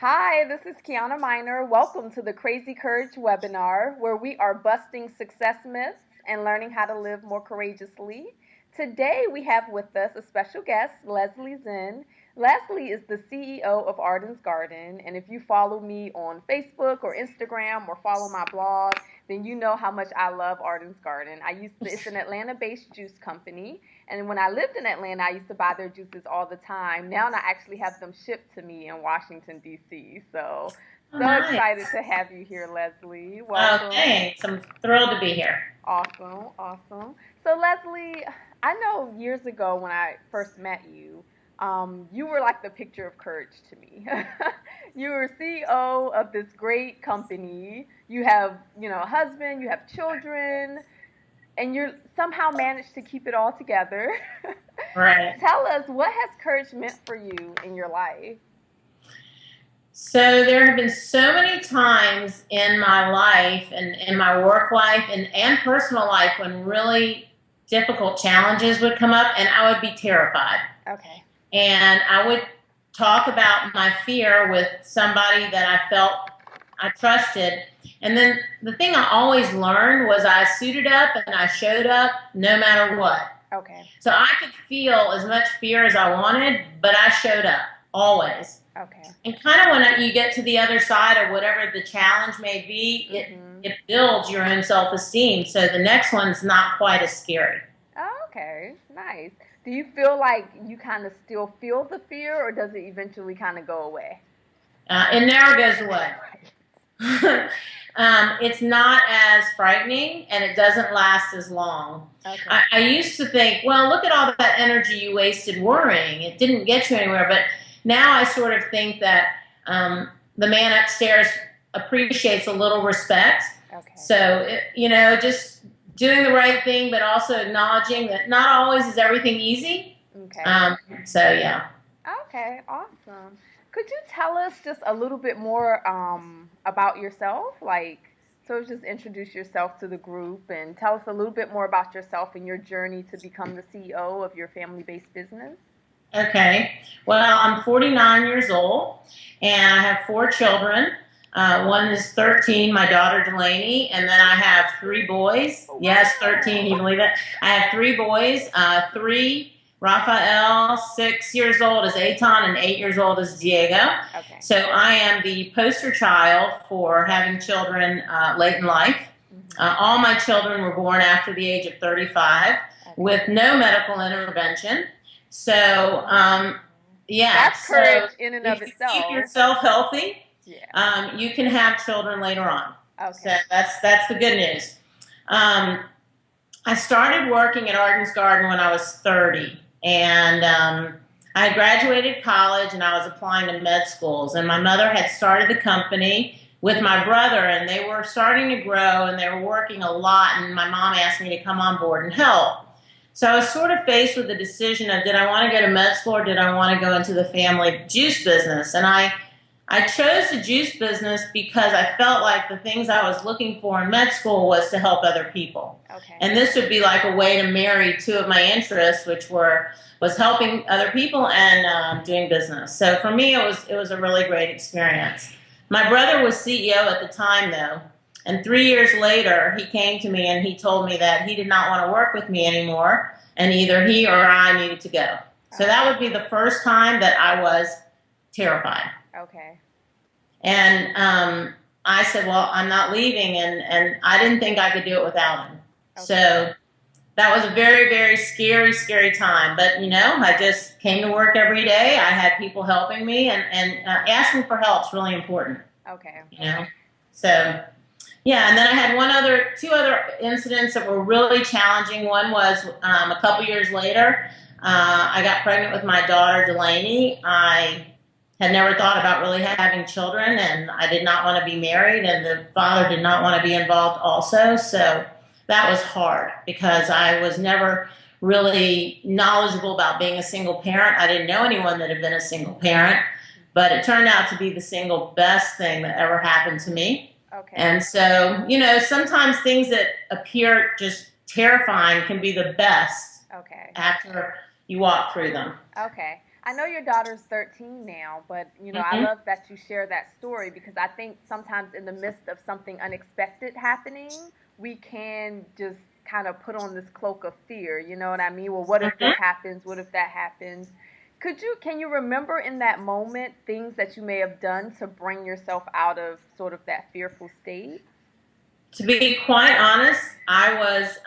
Hi, this is Kiana Miner. Welcome to the Crazy Courage webinar, where we are busting success myths and learning how to live more courageously. Today, we have with us a special guest, Leslie Zinn. Leslie is the CEO of Arden's Garden, and if you follow me on Facebook or Instagram or follow my blog, then you know how much I love Arden's Garden. It's an Atlanta-based juice company, and when I lived in Atlanta, I used to buy their juices all the time. Now I actually have them shipped to me in Washington, D.C. Oh, So nice. excited to have you here, Leslie. Oh, Welcome. thanks. I'm thrilled to be here. Awesome, awesome. So Leslie, I know years ago when I first met you, you were like the picture of courage to me. You were CEO of this great company. You have, a husband, you have children, and you're somehow managed to keep it all together. Right. Tell us, what has courage meant for you in your life? So there have been so many times in my life and in my work life and personal life when really difficult challenges would come up and I would be terrified. Okay. And I would talk about my fear with somebody that I felt I trusted. And then the thing I always learned was I suited up and I showed up no matter what. Okay. So I could feel as much fear as I wanted, but I showed up always. Okay. And kind of when you get to the other side of whatever the challenge may be, it builds your own self-esteem. So the next one's not quite as scary. Oh, okay. Nice. Do you feel like you kind of still feel the fear, or does it eventually kind of go away? It never goes away. It's not as frightening, and it doesn't last as long. Okay. I used to think, well, look at all that energy you wasted worrying. It didn't get you anywhere. But now I sort of think that the man upstairs appreciates a little respect. Okay. So, just doing the right thing, but also acknowledging that not always is everything easy. Okay. Yeah. Okay, awesome. Could you tell us just a little bit more about yourself? Just introduce yourself to the group and tell us a little bit more about yourself and your journey to become the CEO of your family-based business. Okay. Well, I'm 49 years old, and I have 4 children. One is 13, my daughter Delaney, and then I have 3 boys. Wow. Yes, 13, you believe it? I have 3 boys, 3, Raphael, 6 years old is Aton, and 8 years old is Diego. Okay. So I am the poster child for having children late in life. All my children were born after the age of 35 with no medical intervention. So, That's courage in and of if itself. you keep yourself healthy, yeah. you can have children later on. Okay. So that's the good news. I started working at Arden's Garden when I was 30, and I had graduated college and I was applying to med schools. And my mother had started the company with my brother, and they were starting to grow and they were working a lot. And my mom asked me to come on board and help. So I was sort of faced with the decision of, did I want to go to med school or did I want to go into the family juice business? And I chose the juice business because I felt like the things I was looking for in med school was to help other people. Okay. And this would be like a way to marry 2 of my interests, which was helping other people and doing business. So for me, it was a really great experience. My brother was CEO at the time, though. And 3 years later, he came to me and he told me that he did not want to work with me anymore, and either he or I needed to go. So that would be the first time that I was terrified. Okay. And I said, well, I'm not leaving, and I didn't think I could do it without him. Okay. So that was a very, very scary, scary time. But, I just came to work every day. I had people helping me, and asking for help is really important. Okay. So... yeah, and then I had 2 other incidents that were really challenging. One was a couple years later, I got pregnant with my daughter Delaney. I had never thought about really having children, and I did not want to be married, and the father did not want to be involved also. So that was hard because I was never really knowledgeable about being a single parent. I didn't know anyone that had been a single parent, but it turned out to be the single best thing that ever happened to me. Okay. And so, sometimes things that appear just terrifying can be the best Okay. after you walk through them. Okay. I know your daughter's 13 now, but I Hmm. love that you share that story because I think sometimes in the midst of something unexpected happening, we can just kind of put on this cloak of fear. You know what I mean? Well, what if this Hmm. happens? What if that happens? Can you remember in that moment things that you may have done to bring yourself out of sort of that fearful state? To be quite honest, I was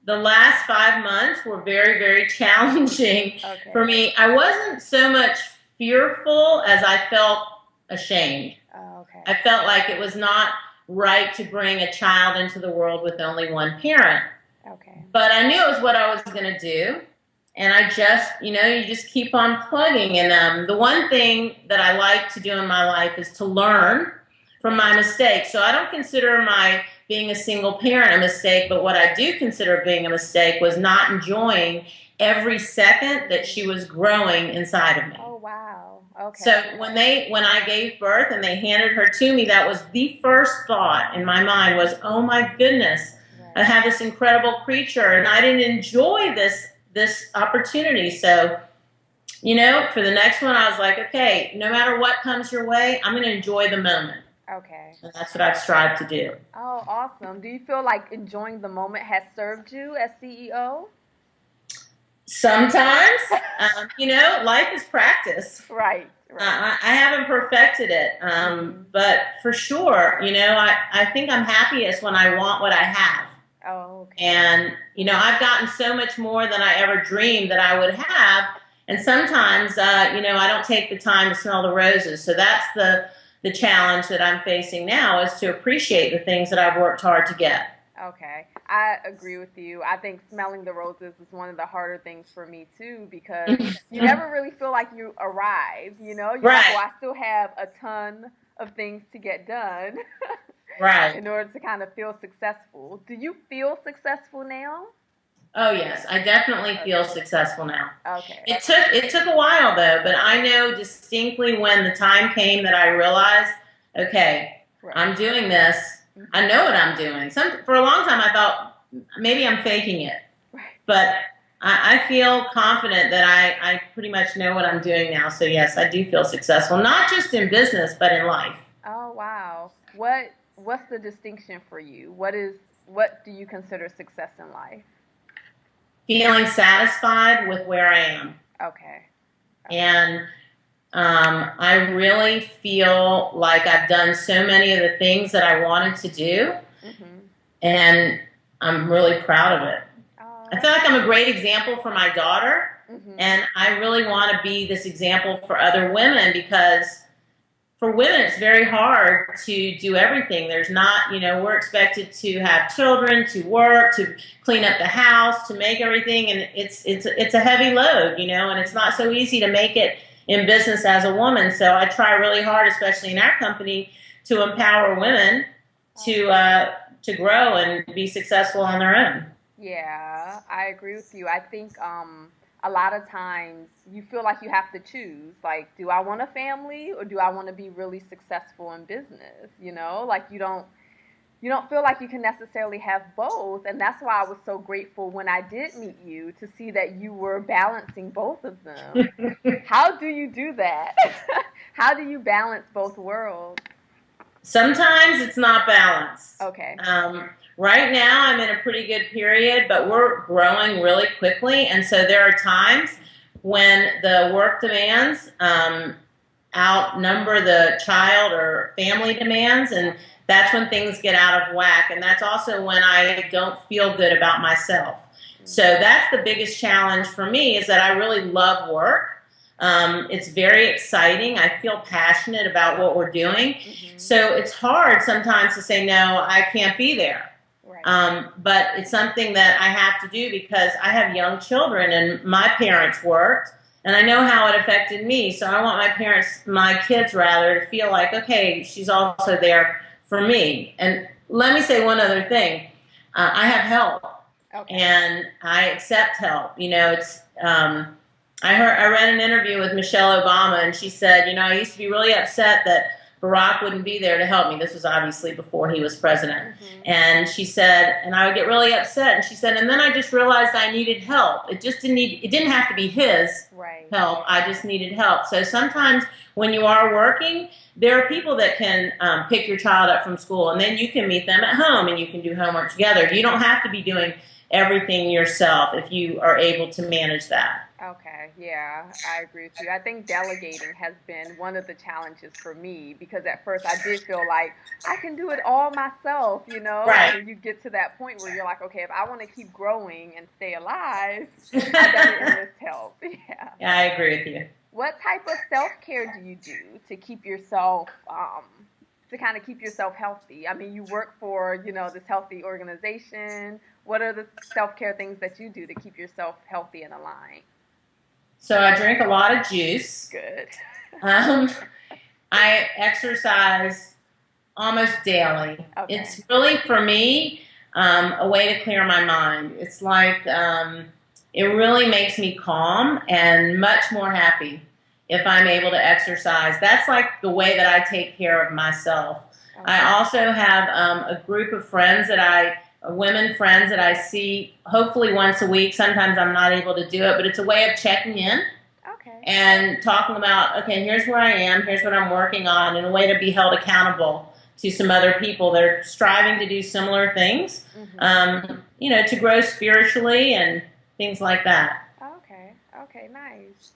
the last 5 months were very, very challenging for Okay. me. I wasn't so much fearful as I felt ashamed. I Okay. felt like it was not right to bring a child into the world with only one parent. Okay. But I knew it was what I was going to do. And I just, you just keep on plugging. And the one thing that I like to do in my life is to learn from my Right. mistakes. So I don't consider my being a single parent a mistake, but what I do consider being a mistake was not enjoying every second that she was growing inside of me. Oh, wow. So Okay. when I gave birth and they handed her to me, that was the first thought in my mind was, oh my goodness, I Right. have this incredible creature and I didn't enjoy this opportunity. So, for the next one I was like, okay, no matter what comes your way, I'm gonna enjoy the moment. Okay. And that's what I've strived to do. Oh, awesome. Do you feel like enjoying the moment has served you as CEO? Sometimes, life is practice. Right, right. I haven't perfected it, Hmm. but for sure, I think I'm happiest when I want what I have. Oh, okay. And, I've gotten so much more than I ever dreamed that I would have. And sometimes, I don't take the time to smell the roses. So that's the challenge that I'm facing now is to appreciate the things that I've worked hard to get. Okay. I agree with you. I think smelling the roses is one of the harder things for me too because you never really feel like you arrived, you know? You're like, Right, "Well, I still have a ton of things to get done." right. In order to kind of feel successful. Do you feel successful now? Oh yes, I definitely feel Okay. successful now. Okay. It took a while though, but I know distinctly when the time came that I realized, okay, Right. I'm doing this. I Hmm. know what I'm doing. For a long time I thought maybe I'm faking it, Right. but I feel confident that I pretty much know what I'm doing now. So yes, I do feel successful, not just in business but in life. Oh, wow. What's the distinction for you? What do you consider success in life? Feeling satisfied with where I am, Okay. Okay. and I really feel like I've done so many of the things that I wanted to do, Mhm. and I'm really proud of it. Oh, I feel that's like I'm a great. great example for my daughter, Mhm. and I really want to be this example for other women because for women it's very hard to do everything. There's not, we're expected to have children, to work, to clean up the house, to make everything, and it's a heavy load, and it's not so easy to make it in business as a woman. So I try really hard, especially in our company, to empower women to Okay. uh, to grow and be successful on their own. Yeah, I agree with you. I think a lot of times you feel like you have to choose. Like, do I want a family or do I want to be really successful in business? Like you don't feel like you can necessarily have both, and that's why I was so grateful when I did meet you to see that you were balancing both of them. How do you do that? How do you balance both worlds? Sometimes it's not balanced. Okay. Right now, I'm in a pretty good period, but we're growing really quickly. And so there are times when the work demands outnumber the child or family demands. And Okay. that's when things get out of whack. And that's also when I don't feel good about myself. So Mm. that's the biggest challenge for me is that I really love work. It's very exciting. I feel passionate about what we're doing. Mhm. So it's hard sometimes to say, no, I can't be there. Right. But it's something that I have to do because I have young children and my parents worked and I know how it affected me. So I want my kids rather, to feel like, okay, she's also there for me. And let me say one other thing. I have help Okay. and I accept help. I read an interview with Michelle Obama, and she said, I used to be really upset that Barack wouldn't be there to help me. This was obviously before he was president. And she said, and I would get really upset. And she said, and then I just realized I needed help. It didn't have to be his help. I just needed help. So sometimes when you are working, there are people that can pick your child up from school, and then you can meet them at home and you can do homework together. You don't have to be doing everything yourself if you are able to manage that. Okay, yeah, I agree with you. I think delegating has been one of the challenges for me, because at first I did feel like I can do it all myself, you know? Right. And you get to that point where you're like, okay, if I want to keep growing and stay alive, I definitely need help. Yeah. Yeah, I agree with you. What type of self-care do you do to keep yourself, to kind of keep yourself healthy? I mean, you work for, this healthy organization. What are the self-care things that you do to keep yourself healthy and aligned? So I drink a lot of juice. Good. I exercise almost daily. Okay. It's really, for me, a way to clear my mind. It's like it really makes me calm and much more happy if I'm able to exercise. That's like the way that I take care of myself. Okay. I also have a group of friends women friends that I see hopefully once a week. Sometimes I'm not able to do it, but it's a way of checking in. Okay. And talking about, okay, here's where I am, here's what I'm working on, and a way to be held accountable to some other people that are striving to do similar things, to grow spiritually and things like that. Okay, nice.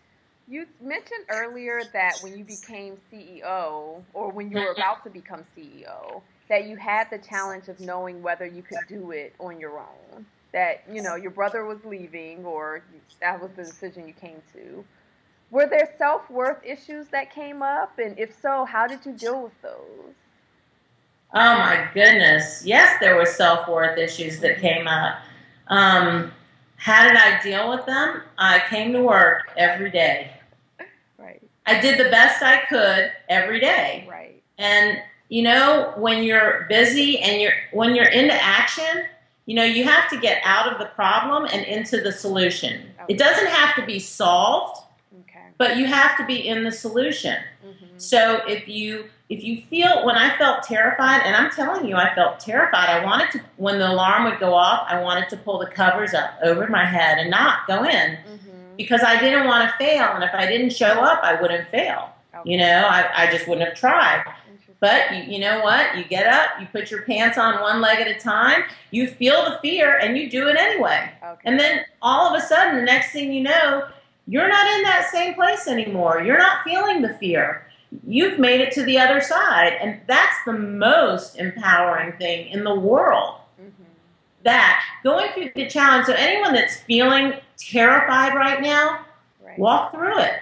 You mentioned earlier that when you became CEO, or when you were about to become CEO, that you had the challenge of knowing whether you could do it on your own. That, your brother was leaving, or that was the decision you came to. Were there self-worth issues that came up? And if so, how did you deal with those? Oh, my goodness. Yes, there were self-worth issues that came up. How did I deal with them? I came to work every day. Right. I did the best I could every day. Right. And when you're busy and when you're into action, you have to get out of the problem and into the solution. Okay. It doesn't have to be solved, but you have to be in the solution. So if you feel, when I felt terrified, and I'm telling you, I felt terrified. When the alarm would go off, I wanted to pull the covers up over my head and not go in, because I didn't want to fail. And if I didn't show up, I wouldn't fail. Okay. I just wouldn't have tried. But you know what? You get up, you put your pants on one leg at a time, you feel the fear, and you do it anyway. Okay. And then all of a sudden, the next thing you know, you're not in that same place anymore. You're not feeling the fear. You've made it to the other side. And that's the most empowering thing in the world. That, going through the challenge. So anyone that's feeling terrified right now, walk through it.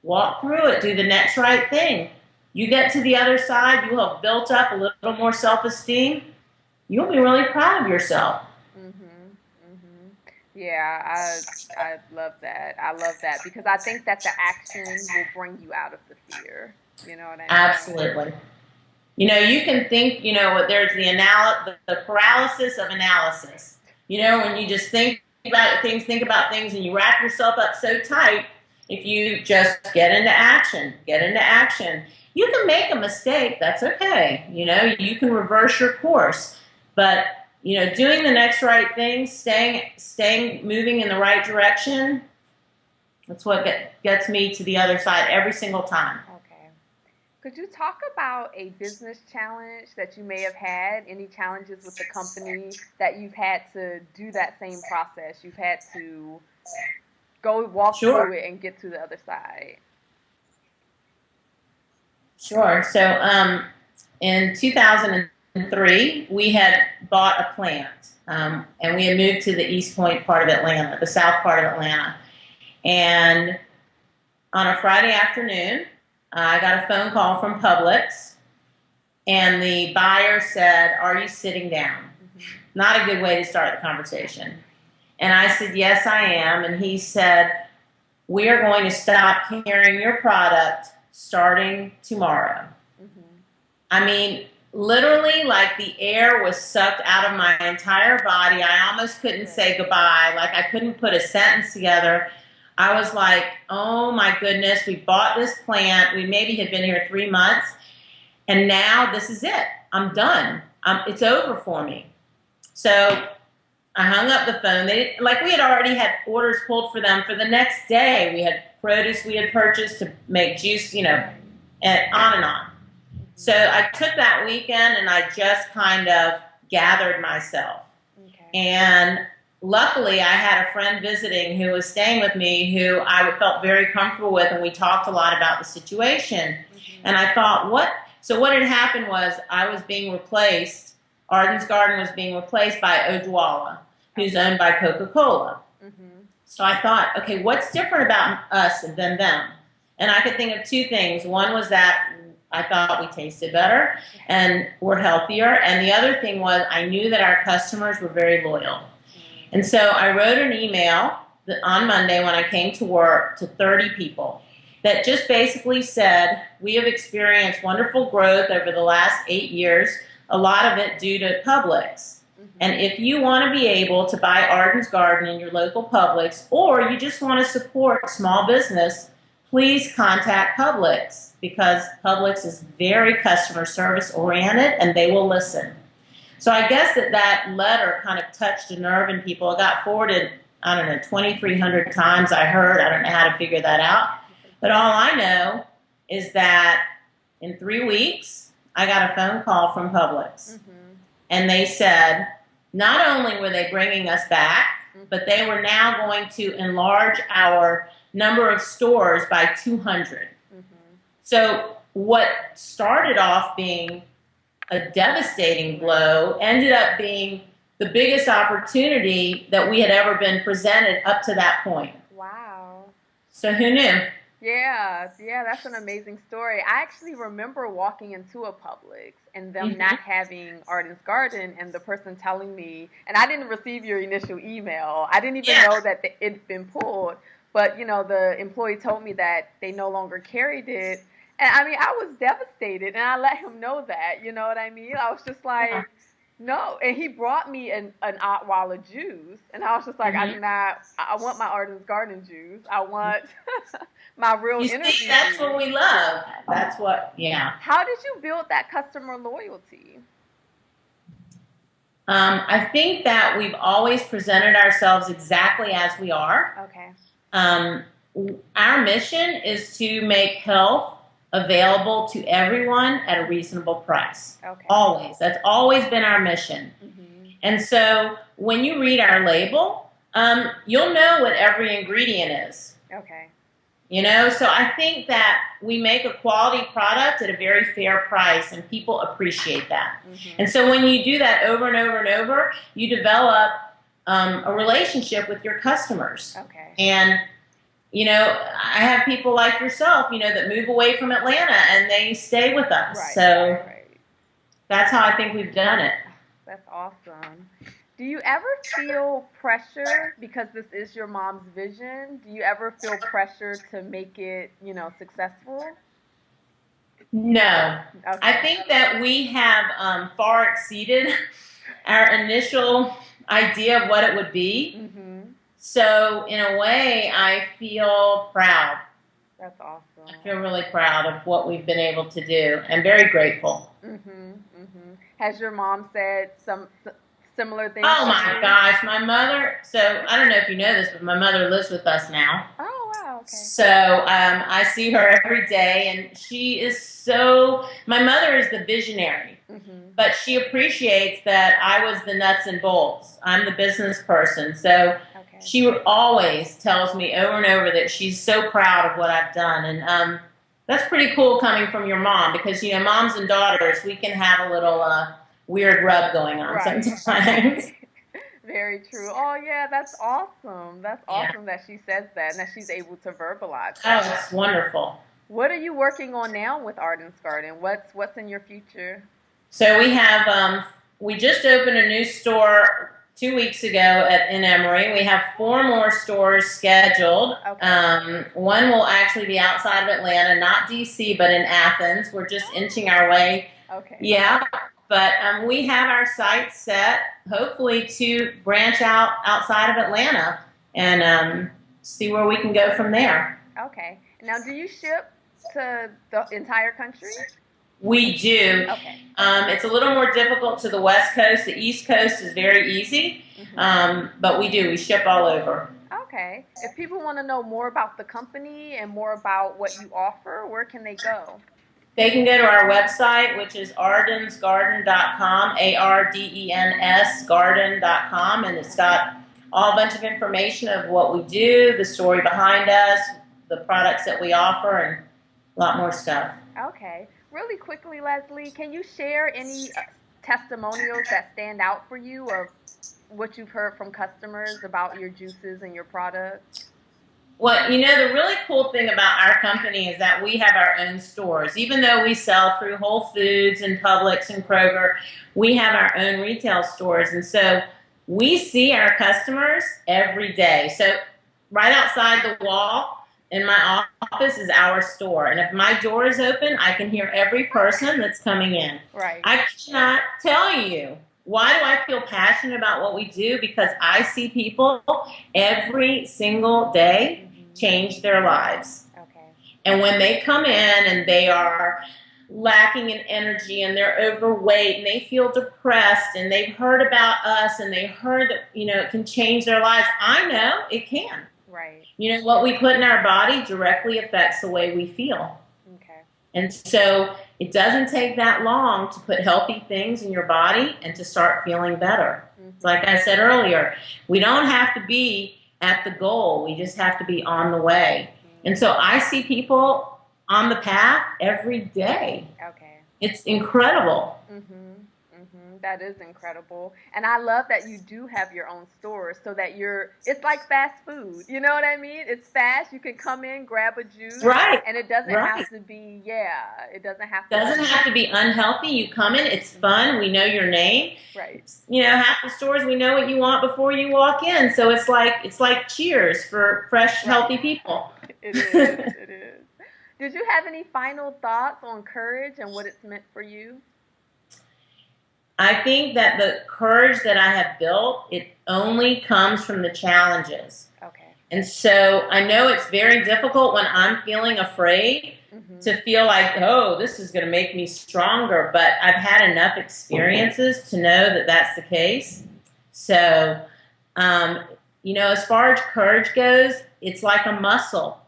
Walk through it. Do the next right thing. You get to the other side, you will have built up a little more self-esteem. You'll be really proud of yourself. Yeah, I love that. I love that, because I think that the action will bring you out of the fear. You know what I mean? Absolutely. You can think, there's the paralysis of analysis. When you just think about things and you wrap yourself up so tight, if you just get into action. You can make a mistake. That's okay. You can reverse your course. But, doing the next right thing, staying moving in the right direction, that's what gets me to the other side every single time. Okay. Could you talk about a business challenge that you may have had? Any challenges with the company that you've had to do that same process? You've had to go walk through it and get to the other side. Sure. So in 2003, we had bought a plant, and we had moved to the East Point part of Atlanta, the south part of Atlanta. And on a Friday afternoon, I got a phone call from Publix, and the buyer said, "Are you sitting down?" Not a good way to start the conversation. And I said, "Yes, I am." And he said, "We are going to stop carrying your product starting tomorrow." I mean, literally, like the air was sucked out of my entire body. I almost couldn't say goodbye. Like, I couldn't put a sentence together. I was like, oh my goodness, we bought this plant. We maybe had been here 3 months. And now this is it. I'm done. It's over for me. So I hung up the phone. We had already had orders pulled for them for the next day. We had produce we had purchased to make juice, and on and on. So I took that weekend and I just kind of gathered myself. Okay. And luckily, I had a friend visiting who was staying with me who I felt very comfortable with, and we talked a lot about the situation. Mm-hmm. And I thought, what had happened was I was being replaced, Arden's Garden was being replaced by Odwalla, who's owned by Coca-Cola. Mm-hmm. So I thought, okay, what's different about us than them? And I could think of two things. One was that I thought we tasted better and were healthier. And the other thing was I knew that our customers were very loyal. And so I wrote an email on Monday when I came to work to 30 people that just basically said, we have experienced wonderful growth over the last 8 years, a lot of it due to Publix. Mm-hmm. And if you want to be able to buy Arden's Garden in your local Publix, or you just want to support small business, please contact Publix, because Publix is very customer service oriented and they will listen. So I guess that letter kind of touched a nerve in people. It got forwarded, 2,300 times I heard. I don't know how to figure that out. But all I know is that in 3 weeks, I got a phone call from Publix. Mm-hmm. And they said, not only were they bringing us back, but they were now going to enlarge our number of stores by 200. Mm-hmm. So what started off being a devastating blow ended up being the biggest opportunity that we had ever been presented up to that point. Wow. So who knew? Yeah, that's an amazing story. I actually remember walking into a Publix and them mm-hmm. not having Arden's Garden, and the person telling me, and I didn't receive your initial email. I didn't even know that it'd been pulled, but the employee told me that they no longer carried it. And I was devastated, and I let him know that, you know what I mean? I was just like, no. And he brought me an Otwalla juice, and I was just like, mm-hmm. I want my Arden's Garden juice. I want my real energy. See, that's juice. What we love. That's what, yeah. How did you build that customer loyalty? I think that we've always presented ourselves exactly as we are. Okay. Our mission is to make health available to everyone at a reasonable price. Okay. Always. That's always been our mission. Mm-hmm. And so when you read our label, you'll know what every ingredient is. Okay. So I think that we make a quality product at a very fair price, and people appreciate that. Mm-hmm. And so when you do that over and over and over, you develop a relationship with your customers. Okay. And I have people like yourself, that move away from Atlanta and they stay with us. Right, so right. That's how I think we've done it. That's awesome. Do you ever feel pressure, because this is your mom's vision? Do you ever feel pressure to make it, successful? No. Okay. I think that we have far exceeded our initial idea of what it would be. Mm-hmm. So, in a way, I feel proud. That's awesome. I feel really proud of what we've been able to do, and very grateful. Mm-hmm, mm-hmm. Has your mom said some similar things? Oh, my gosh. My mother, so I don't know if you know this, but my mother lives with us now. Oh, wow. Okay. So, I see her every day, and she is my mother is the visionary, mm-hmm. but she appreciates that I was the nuts and bolts. I'm the business person. So, she always tells me over and over that she's so proud of what I've done. And that's pretty cool coming from your mom, because, moms and daughters, we can have a little weird rub going on sometimes. Very true. Oh, yeah, that's awesome. That's awesome that she says that and that she's able to verbalize that. Oh, it's wonderful. What are you working on now with Arden's Garden? What's in your future? So we have, we just opened a new store 2 weeks ago in Emory. We have 4 more stores scheduled. Okay. One will actually be outside of Atlanta, not D.C., but in Athens. We're just inching our way. Okay. Yeah, but we have our sights set, hopefully, to branch out outside of Atlanta and see where we can go from there. Okay. Now, do you ship to the entire country? We do. Okay. It's a little more difficult to the West Coast. The East Coast is very easy, but we do. We ship all over. Okay. If people want to know more about the company and more about what you offer, where can they go? They can go to our website, which is ardensgarden.com, ARDENS garden.com, and it's got all a bunch of information of what we do, the story behind us, the products that we offer, and a lot more stuff. Okay. Really quickly, Leslie, can you share any testimonials that stand out for you of what you've heard from customers about your juices and your products? Well, the really cool thing about our company is that we have our own stores. Even though we sell through Wholefoods and Publix and Kroger, we have our own retail stores. And so we see our customers every day. So right outside the wall in my office is our store. And if my door is open, I can hear every person that's coming in. Right. I cannot tell you. Why do I feel passionate about what we do? Because I see people every single day change their lives. Okay. And when they come in and they are lacking in energy and they're overweight and they feel depressed and they've heard about us and they heard that, it can change their lives, I know it can. Right. What we put in our body directly affects the way we feel. Okay. And so it doesn't take that long to put healthy things in your body and to start feeling better. Like I said earlier, we don't have to be at the goal. We just have to be on the way. And so I see people on the path every day. Okay. It's incredible. That is incredible. And I love that you do have your own store so that it's like fast food. You know what I mean? It's fast. You can come in, grab a juice. Right. And it doesn't have to be, it doesn't have to be unhealthy. You come in, it's fun. We know your name. Right. Half the stores, we know what you want before you walk in. So it's like Cheers for fresh, healthy people. It is. It is. Did you have any final thoughts on courage and what it's meant for you? I think that the courage that I have built, it only comes from the challenges. Okay. And so I know it's very difficult when I'm feeling afraid to feel like, oh, this is going to make me stronger. But I've had enough experiences to know that that's the case. So, as far as courage goes, it's like a muscle.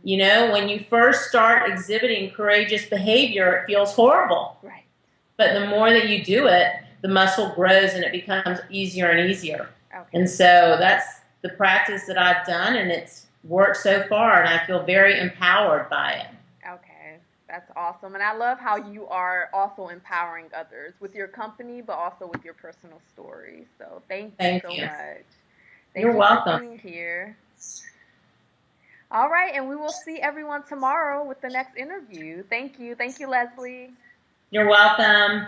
When you first start exhibiting courageous behavior, it feels horrible. Right. But the more that you do it, the muscle grows and it becomes easier and easier. Okay. And so that's the practice that I've done, and it's worked so far, and I feel very empowered by it. Okay, that's awesome. And I love how you are also empowering others with your company, but also with your personal stories. So thank you so much. You're welcome. For being here. All right, and we will see everyone tomorrow with the next interview. Thank you. Thank you, Leslie. You're welcome.